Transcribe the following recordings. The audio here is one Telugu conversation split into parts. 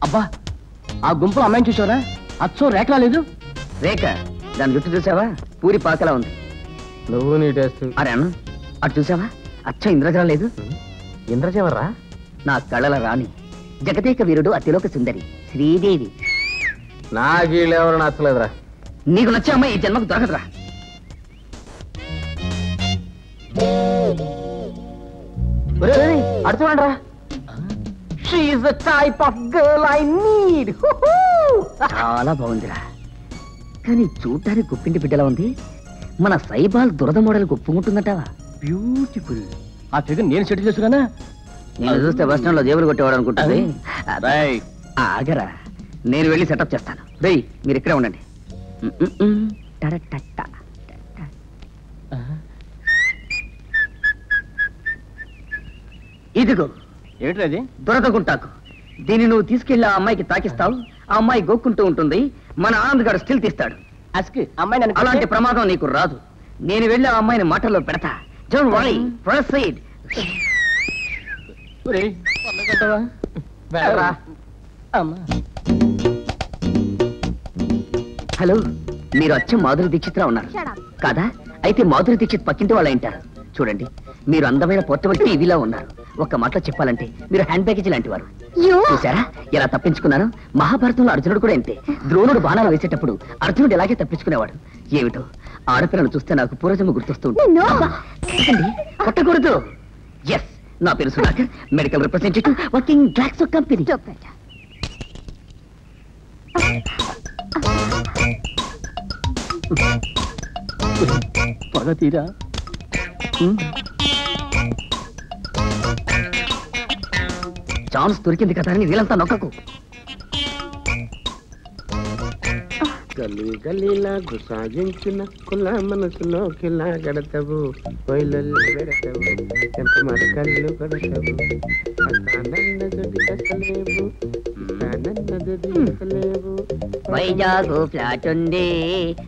అబ్బా, ఆ గుంపులో అమ్మాయిని చూసావరా? అచ్చో రేఖలా లేదు. రేఖ? దాని జుట్టు చూసావా? పూరి పాకలా ఉంది. నువ్వు నీ టేస్ట్. అరే అన్న, అటు చూసావా? అచ్చ ఇంద్రజల లేదు. ఇంద్రజెవర్రా? నా కళల రాణి, జగదేక వీరుడు, అతిలోక సుందరి శ్రీదేవి. నాకీళ్ళెవరు నచ్చలేదురా. నీకు నచ్చే అమ్మాయి ఈ జన్మకు దొరకదురా. అటు చూడండి రా. She is the type of girl I need. చాలా బాగుందిరా, కానీ చూడటానికి గుప్పింటి బిడ్డలా ఉంది. మన సైబాల్ దురద మోడల్ ఒప్పుకుంటుందంటావా? బ్యూటిఫుల్. ఆ ఫిగర్ నేను సెట్ చేసుకున్నా. నేను చూస్తే బస్ స్టాండ్ లో జేబులు కొట్టేవాడు అనుకుంటుంది. ఆగరా, నేను వెళ్ళి సెటప్ చేస్తాను. రేయ్, మీరు ఇక్కడే ఉండండి. ఇదిగో ఏమిటి అది? దురద గుంటాకు. దీన్ని నువ్వు తీసుకెళ్లి ఆ అమ్మాయికి తాకిస్తావు. ఆ అమ్మాయి గోక్కుంటూ ఉంటుంది. మన ఆనంద్ గారు స్టిల్ తీస్తాడు. అమ్మాయి అలాంటి ప్రమాదం నీకు రాదు. నేను వెళ్ళి ఆ అమ్మాయిని మాటల్లో పెడతా. Don't worry, proceed. హలో, మీరు అచ్చం మాధురి దీక్షిత్రా ఉన్నారు కాదా? అయితే మాధురి దీక్షిత్ పక్కింటి వాళ్ళ ఉంటారు. చూడండి, మీరు అందమైన పోర్టబుల్ టీవీలా ఉన్నారు. ఒక్క మాటలో చెప్పాలంటే మీరు హ్యాండ్ బ్యాగేజ్ లాంటి వారు. చూసారా ఎలా తప్పించుకున్నాను? మహాభారతంలో అర్జునుడు కూడా అంతే. ద్రోణుడు బాణాలు వేసేటప్పుడు అర్జునుడు ఎలాగే తప్పించుకునేవాడు. ఏమిటో ఆడపిల్లను చూస్తే నాకు పూర్వజన్మ గుర్తొస్తూ ఉంటుంది. కొట్టకూడదు. ఎస్, నా పేరు సుధాకర్, మెడికల్ రిప్రజెంటేటివ్, వర్కింగ్ డ్రాక్సో కంపెనీ. త్వరగా తీరా. ఛాన్స్ దొరికింది కదా అని వీళ్ళంతా నొక్కకు. గల్లీ గల్లీలా గుసాగించిన కుల మనసులోకిలా గడతవు కొయిలల్లి పెడతావు ఎంత మరి కళ్ళు గడతవు వైజాగ్ ఫ్లాట్ ఉంది,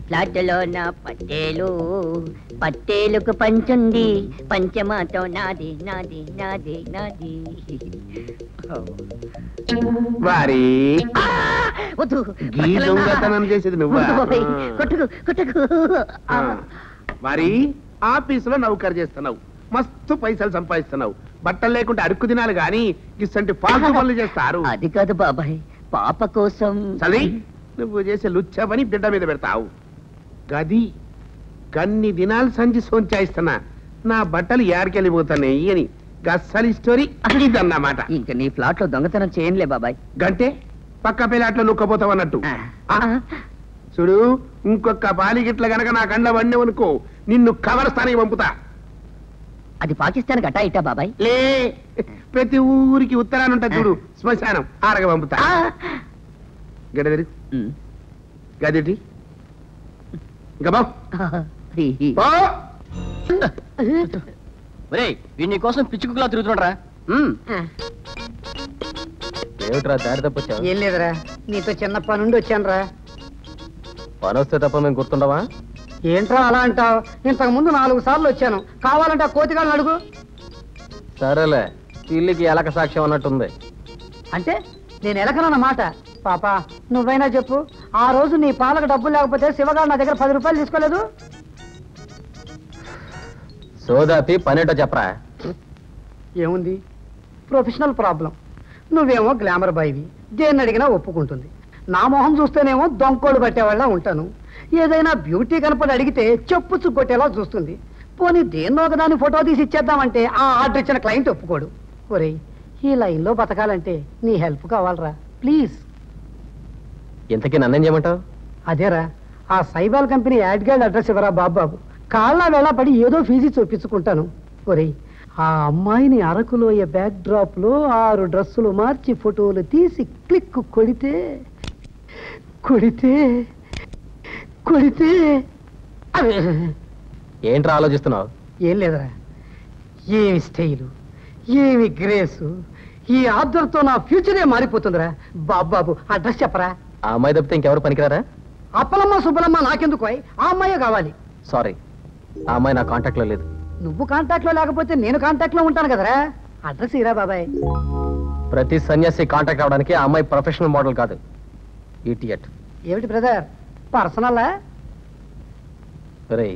ఫ్లాట్ లో నా పట్టేలు, పట్టేలుకు పంచుంది, పంచమాతో నాది నాది నాది నాది. వారి వద్దు, ఈ దొంగతనం చేసేది నువ్వా? కొట్టుకు కొట్టుకు. వారి ఆఫీసులో నౌకరు చేస్తున్నావు, మస్తు పైసలు సంపాదిస్తున్నావు. బట్టలు లేకుంటే అడుక్కు తినాలి గాని ఇసంటి ఫాల్తు పనులు చేస్తారు. అది కాదు బాబాయ్, పాప కోసం. సరే, నువ్వు చేసే లుచ్చ పని బిడ్డ మీద పెడతావు. గది గన్ని దినాలు సంచి సోంచాయిస్తున్నా, నా బట్టలు యాడికెళ్ళిపోతున్నాయి అని గస్సలి స్టోరీ ఇదన్నమాట. ఇంకా నీ ఫ్లాట్ లో దొంగతనం చేయంలే బాబాయ్. గంటే పక్క పిల్లాట్లో నుక్కపోతావు అన్నట్టు. చూడు, ఇంకొక బాలిగిట్ల గనక నా కండ్ల వండేవనుకో నిన్ను కవర్ స్థానికి పంపుతా. అది పాకిస్తాన్ గట్టా ఇట్టా బాబాయ్? లే, ప్రతి ఊరికి ఉత్తరాన్ని ఉంటా చూడు శ్మశానం, ఆరగ పంపుతా. గడదరి గదిటి గబా వీని కోసం పిచ్చుకులా తిరుగుతున్నారా? ఏమిట్రా దారి తప్పొచ్చా? ఏం లేదురా, నీతో చిన్న పనుండి వచ్చానురా. పని వస్తే తప్ప మేము గుర్తుండవా? ఏంట్రా అలా అంటావు? ఇంతకు ముందు 4 సార్లు వచ్చాను. కావాలంటే ఆ కోతిగాళ్ళని అడుగు. సరేలే, ఇల్లుకి ఎలక సాక్ష్యం అన్నట్టుంది. అంటే నేను ఎలకనన్నమాట. పాప, నువ్వైనా చెప్పు, ఆ రోజు నీ పాలకు డబ్బులు లేకపోతే శివగారు నా దగ్గర 10 రూపాయలు తీసుకోలేదు. సోదాపి పనేటో చెప్పరా. ఏముంది, ప్రొఫెషనల్ ప్రాబ్లం. నువ్వేమో గ్లామర్ బాయ్వి, దేన్ని అడిగినా ఒప్పుకుంటుంది. నా మొహం చూస్తేనేమో దొంకోళ్ళు పట్టేవాళ్ళ ఉంటాను. ఏదైనా బ్యూటీ కనపడి అడిగితే చెప్పు చుగ్గొట్టేలా చూస్తుంది. పోనీ దేన్నో ఒకదాన్ని ఫోటో తీసి ఇచ్చేద్దామంటే ఆ ఆర్డర్ ఇచ్చిన క్లయింట్ ఒప్పుకోడు. ఒరేయ్, ఈ లైన్లో బతకాలంటే నీ హెల్ప్ కావాలరా, ప్లీజ్. ఇంతకీ నన్నేం చేయమంటావు? అదేరా, ఆ సైబాల్ కంపెనీ యాడ్ గైడ్ అడ్రస్ ఇవ్వరా బాబు. కాళ్ళ వేళ పడి ఏదో ఫీజు చూపించుకుంటాను. ఒరేయ్, ఆ అమ్మాయిని అరకులోయ బ్యాక్ డ్రాప్ లో 6 డ్రెస్సులు మార్చి ఫోటోలు తీసి క్లిక్ కొడితే కొడితే కొడితే ఏంట్రా ఆలోచిస్తున్నావు? ఏం లేదురా, ఏమి స్టైలు, ఏమి గ్రేసు. ఈ ఆర్డర్తో నా ఫ్యూచరే మారిపోతుందిరా. బాబు అడ్రస్ చెప్పరా. ఆ అమ్మాయి తప్పితే ఇంకెవరు పనికిరారా? అప్పలమ్మ సుబ్బలమ్మ నాకెందుకు, ఆ అమ్మాయే కావాలి. సారీ, ఆ అమ్మాయి నా కాంటాక్ట్ లో లేదు. నువ్వు కాంటాక్ట్ లో లేకపోతే నేను కాంటాక్ట్ లో ఉంటాను కదరా. అడ్రస్ ఇరా బాబాయ్. ప్రతి సన్యాసి కాంటాక్ట్ అవడానికి ఆ అమ్మాయి ప్రొఫెషనల్ మోడల్ కాదు, ఇడియట్. ఏమిటి బ్రదర్, పర్సనలా? రే,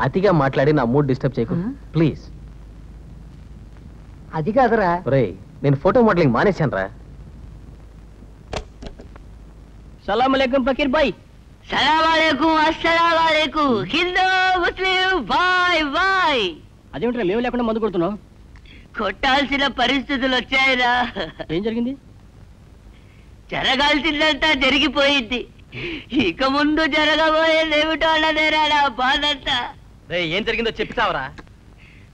అతిగా మాట్లాడి నా మూడ్ డిస్టర్బ్ చేయకు ప్లీజ్. అది కాదురా. రే, నేను ఫోటో మోడలింగ్ మానేశాను రా. సలాం అలైకుం ఫకీర్ భాయ్. సలాం అలైకుం, అస్సలాం అలైకుం. హిందూ ముస్లిం బాయ్ బాయ్. అదేమిట్రా మేము లేకుండా మందు కొడుతున్నాం? కొట్టాల్సిన పరిస్థితులు వచ్చాయిరా. ఏం జరిగింది? జరగాల్సిందంతా జరిగిపోయింది, ఇక ముందు జరగబోయేది ఏమిటో అన్నదేరా నా బాధంతా. ఏం జరిగిందో చెప్తావరా?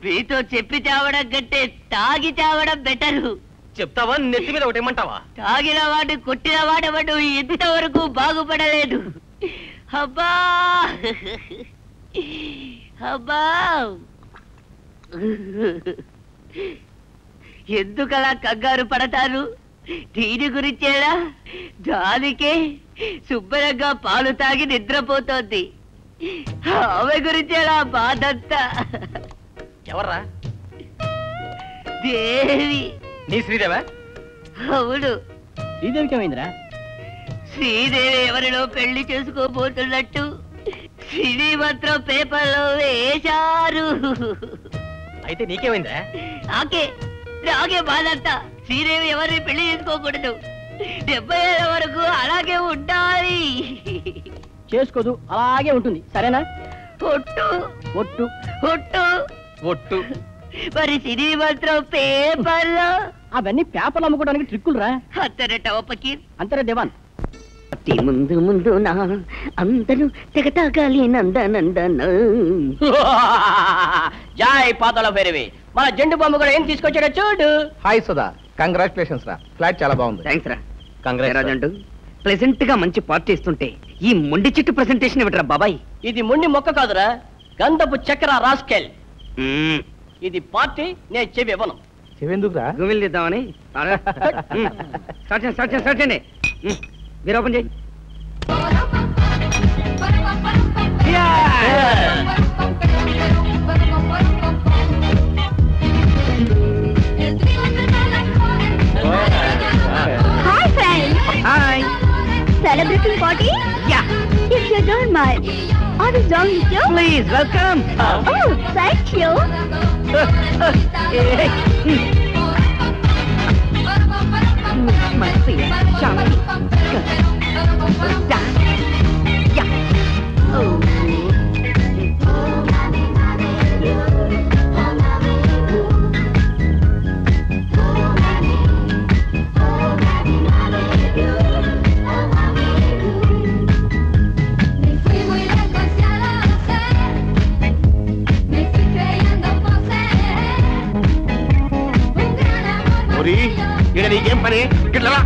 మీతో చెప్పి చావడం కంటే తాగి చావడం బెటరు. చెప్తావా? నెత్తి మీద ఒకటి ఏమంటావా? తాగిన వాడు కొట్టిన వాడు ఇంతవరకు బాగుపడలేదు. అబ్బా అబ్బా, ఎందుకలా కంగారు పడతారు? దీని గురించేలా? దానికే శుభ్రంగా పాలు తాగి నిద్రపోతోంది, ఆమె గురించేలా బాధంతా. ఎవర్రా? దేవి. నీ శ్రీదేవా? అవును. శ్రీదేవికి ఏమైందిరా? శ్రీదేవి ఎవరిలో పెళ్లి చేసుకోబోతున్నట్టు శ్రీమంత్రం పేపర్లో వేశారు. అయితే నీకేమైందా? నాకే బాధంతా. శ్రీదేవి ఎవరిని పెళ్లి చేసుకోకూడదు, 70 ఏళ్ళ వరకు అలాగే ఉండాలి. చేసుకోదు, అలాగే ఉంటుంది. సరేనా? ఒట్టు ఒట్టు ఒట్టు ఒట్టు. మరి శ్రీమంత్రం పేపర్లో అవన్నీ పేపర్లు అమ్ముకోవడానికి ట్రిక్కులు రా. అంతరట ఒప్పకి అంతరే దేవాన్. ముందు ముందు నా అందరూ తెగతాగాలి నందనందన. జాయ్ పాతాళ భైరవి. మన జెండు బొమ్మ కూడా ఏం తీసుకొచ్చాడో చూడు. హాయ్ సుధా, కంగ్రాచులేషన్స్ రా. ఫ్లాట్ చాలా బాగుంది. థ్యాంక్స్ రా. కంగ్రాచులేషన్స్. ప్రెసెంట్ గా మంచి పార్టీ ఇస్తుంటే ఈ మొండి చెట్టు ప్రెసెంటేషన్ ఇవ్వటరా బాబాయ్. ఇది మొండి మొక్క కాదురా, గంధపు చక్ర రాస్కెల్. ఇది పార్టీ, నేను చెవి ఇవ్వను. చెవెందుకురా? గుమిల్దిద్దామని. స్టార్ట్ చేయండి. మీరు ఓపెన్ చేయి. Hi friends. Hi. Celebrating party? Yeah. If you don't mind, I will join with you. Please welcome. Oh, thank you. My dear, Shanti. Yeah. Oh. Me fui muy lejos, ya lo sé. Me fui creyendo poseer un gran amor ఒరి, ఈడ నీకేం పని? గిట్ల రా.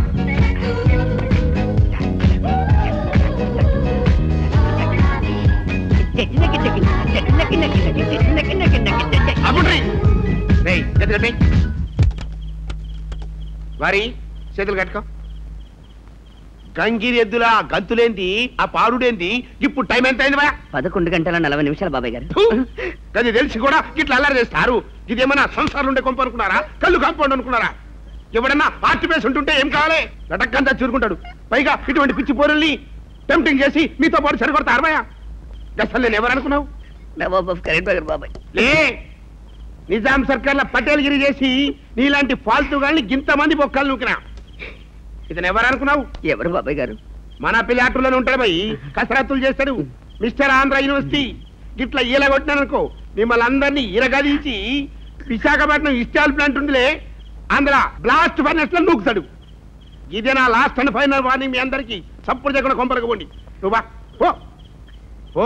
అప్పుడ్రి. రేయ్, చేతులు కట్టేయ్. వారి చేతులు కట్టుకో. గంగిరి ఎద్దులా గంతులేంది, ఆ పారుడేంది? ఇప్పుడు టైం ఎంత అయింది బా? 11:40 బాబాయ్ గారు. అది తెలిసి కూడా ఇట్లా అల్లరి చేస్తారు. ఇదేమన్నా సంసారం ఉండే కొంప అనుకున్నారా? కళ్ళు కాంపౌండ్ అనుకున్నారా? ఎవడన్నా ఆర్ట్ బేస్ ఉంటుంటే ఏం కావాలి? లటక్కంతా చూరుకుంటాడు. పైగా ఇటువంటి పిచ్చి పోరుల్ని టెంప్టింగ్ చేసి మీతో పాటు సరికొడతా అరవయా? అసలు నేను ఎవరనుకున్నావు? బాబాయ్ లే, నిజాం సర్కార్ల పటేల్ గిరి చేసి నీలాంటి ఫాల్తుగాల్ని ఇంతమంది బొక్కలు నూకినా. ఇతను ఎవరనుకున్నావు? ఎవరు బాబాయ్ గారు? మన పిల్లాటూళ్ళని ఉంటాడు పోయి కసరత్తులు చేస్తాడు. మిస్టర్ ఆంధ్ర యూనివర్సిటీ గిట్లా ఈలగొట్టినాననుకో మిమ్మల్ని అందరినీ ఇరగదీసి విశాఖపట్నం ఇస్టాల్ ప్లాంట్ ఉందిలే, ఆంధ్ర బ్లాస్ట్ ఫైనల్స్ లో నూకుతాడు. ఇదే నా లాస్ట్ అండ్ ఫైనల్ వార్నింగ్ మీ అందరికి. సప్పుడు చేయకుండా కొంపరకపోండి. నువ్వు బా. ఓ ఓ